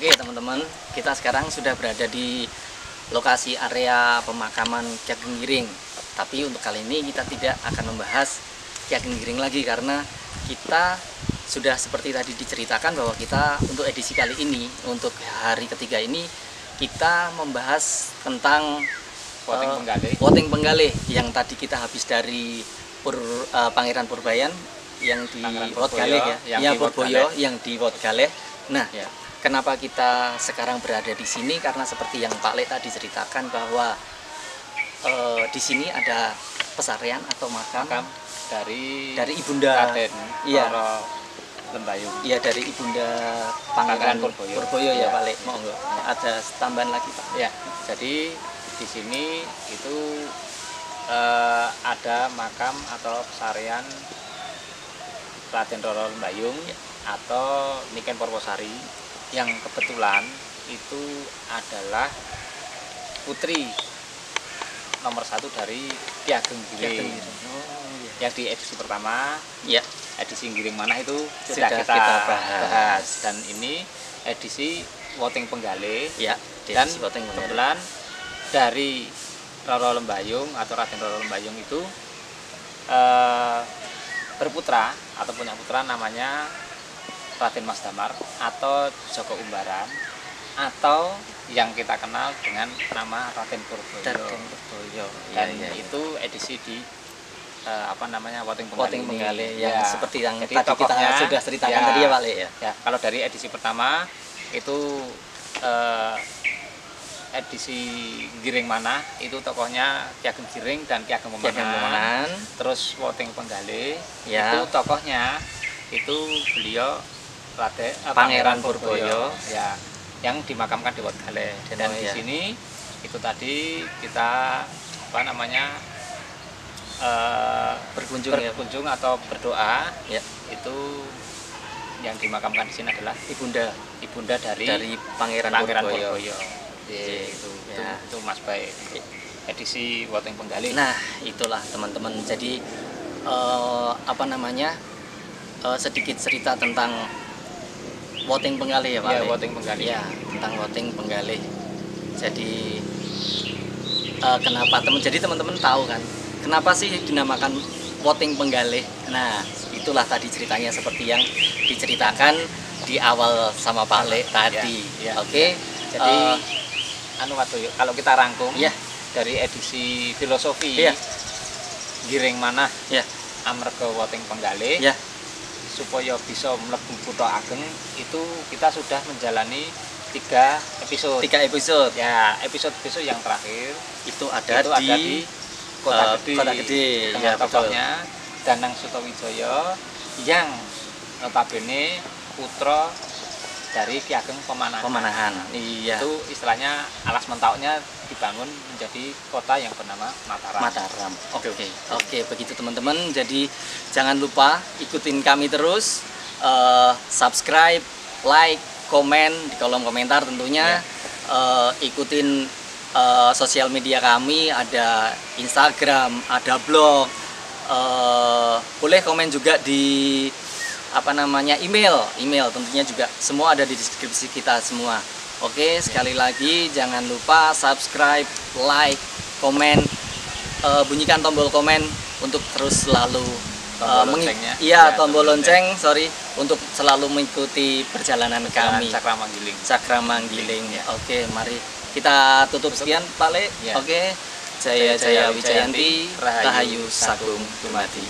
Oke teman-teman, kita sekarang sudah berada di lokasi area pemakaman Ki Ageng Giring. Tapi untuk kali ini kita tidak akan membahas Ki Ageng Giring lagi, karena kita sudah seperti tadi diceritakan bahwa kita untuk edisi kali ini, untuk hari ketiga ini, kita membahas tentang Woting Penggalih yang tadi kita habis dari Pangeran Purbayan yang di Wotgaleh ya, Purboyo yang di Wotgaleh. Nah, ya. Kenapa kita sekarang berada di sini? Karena seperti yang Pak Le tadi ceritakan bahwa di sini ada pesarian atau makam dari Ibunda Raden Lembayung. Iya, dari Ibunda Pangeran Purboyo ya, Pak Le. Monggo. Ada tambahan lagi, Pak. Ya. Jadi di sini itu ada makam atau pesarian Raden Roro Lembayung atau Niken Purwosari, yang kebetulan itu adalah putri nomor 1 dari Ki Ageng Giring. Yang di edisi pertama, ya, edisi Giring Manah itu sudah kita bahas. Dan ini edisi Woting Penggalih, ya, dan kebetulan dari Roro Lembayung atau Raden Roro Lembayung itu berputra atau punya putra namanya Raden Mas Damar atau Joko Umbaran, atau yang kita kenal dengan nama Raden Purboyo. Dan itu edisi di Woting Penggalih yang seperti yang jadi tadi kita sudah ceritakan tadi ya, Pak Le ya. Kalau dari edisi pertama itu edisi Giring Manah itu tokohnya Ki Ageng Giring dan Ki Ageng Pemanan. Terus Woting Penggalih itu tokohnya itu beliau Pangeran Purboyo ya, yang dimakamkan di Wotgaleh. Dan di sini itu tadi kita berkunjung atau berdoa ya. Itu yang dimakamkan di sini adalah ibunda dari Pangeran Purboyo. Itu Mas Bay edisi Woting Penggalih. Nah, itulah teman-teman. Jadi sedikit cerita tentang Woting Penggalih ya, Pak. Ya, Woting Penggalih. Ya, tentang Woting Penggalih. Jadi kenapa teman-teman tahu kan kenapa sih dinamakan Woting Penggalih? Nah, itulah tadi ceritanya seperti yang diceritakan di awal sama Pak Le tadi. Ya. Oke. Jadi kalau kita rangkum dari edisi filosofi Giring Manah amarga Woting Penggalih supaya bisa mlebu Kutha Ageng, itu kita sudah menjalani 3 episode. Ya, episode yang terakhir itu ada di Kota Gede dengan tokohnya Danang Sutawijaya yang notabene putra dari Ki Ageng Pemanahan. Iya. Itu istilahnya alas mentaunya dibangun menjadi kota yang bernama Mataram. Oke, begitu teman-teman. Jadi jangan lupa ikutin kami terus, subscribe, like, komen di kolom komentar tentunya. Ikutin sosial media kami, ada Instagram, ada blog. Boleh komen juga di email tentunya juga, semua ada di deskripsi kita semua. Oke, sekali lagi jangan lupa subscribe, like, komen, bunyikan tombol komen untuk terus selalu tombol lonceng untuk selalu mengikuti perjalanan kami Cakra Manggiling. Oke, mari kita tutup sekian, Pak Le. Oke, Jaya Wijayanti, Rahayu Sagung Dumadi.